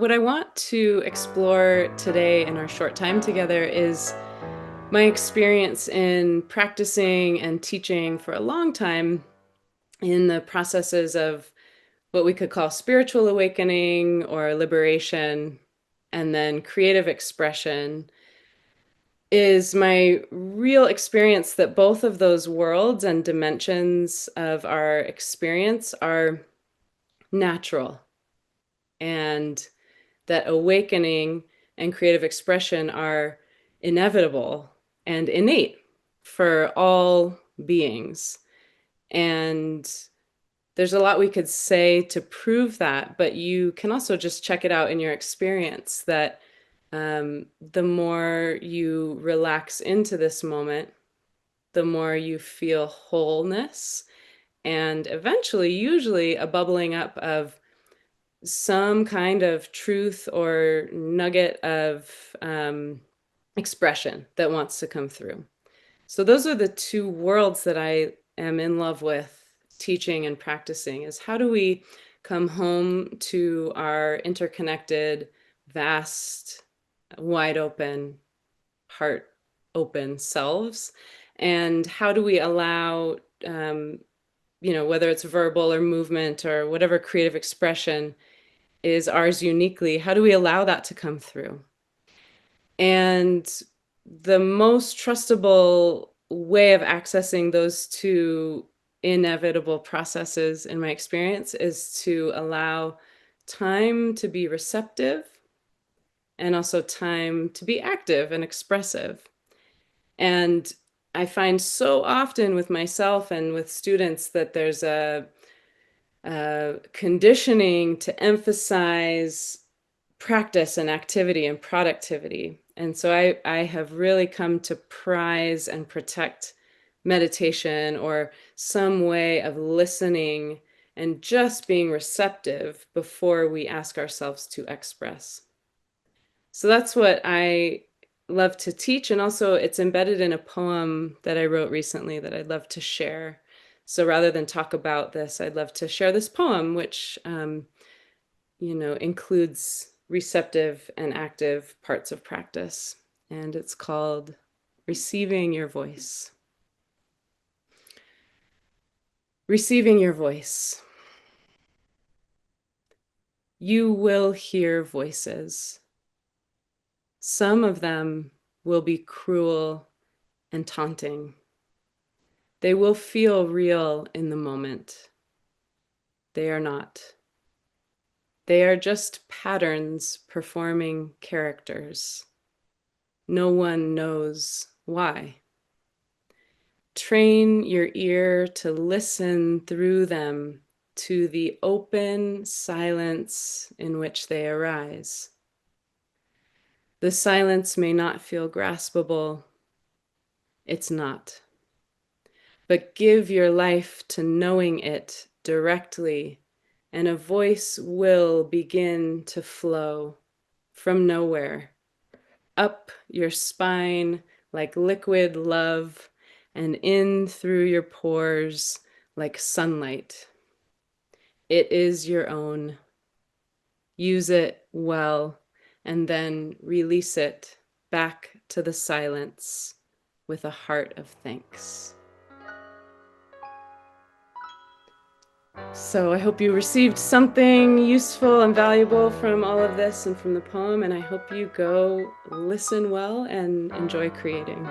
what I want to explore today in our short time together is my experience in practicing and teaching for a long time in the processes of what we could call spiritual awakening or liberation, and then creative expression. Is my real experience that both of those worlds and dimensions of our experience are natural, and that awakening and creative expression are inevitable and innate for all beings. And there's a lot we could say to prove that, but you can also just check it out in your experience that the more you relax into this moment, the more you feel wholeness, and eventually, usually, a bubbling up of some kind of truth or nugget of expression that wants to come through. So those are the two worlds that I am in love with teaching and practicing, is how do we come home to our interconnected, vast, wide open, heart open selves, and how do we allow whether it's verbal or movement or whatever creative expression is ours uniquely, how do we allow that to come through? And the most trustable way of accessing those two inevitable processes, in my experience, is to allow time to be receptive and also time to be active and expressive. And I find so often with myself and with students that there's a conditioning to emphasize practice and activity and productivity. And so I have really come to prize and protect meditation, or some way of listening and just being receptive before we ask ourselves to express. So that's what I love to teach. And also, it's embedded in a poem that I wrote recently that I'd love to share. So rather than talk about this, I'd love to share this poem, which includes receptive and active parts of practice. And it's called Receiving Your Voice. Receiving your voice. You will hear voices. Some of them will be cruel and taunting. They will feel real in the moment. They are not. They are just patterns performing characters. No one knows why. Train your ear to listen through them to the open silence in which they arise. The silence may not feel graspable. It's not. But give your life to knowing it directly, and a voice will begin to flow from nowhere, up your spine like liquid love, and in through your pores like sunlight. It is your own. Use it well, and then release it back to the silence with a heart of thanks. So I hope you received something useful and valuable from all of this and from the poem, and I hope you go listen well and enjoy creating.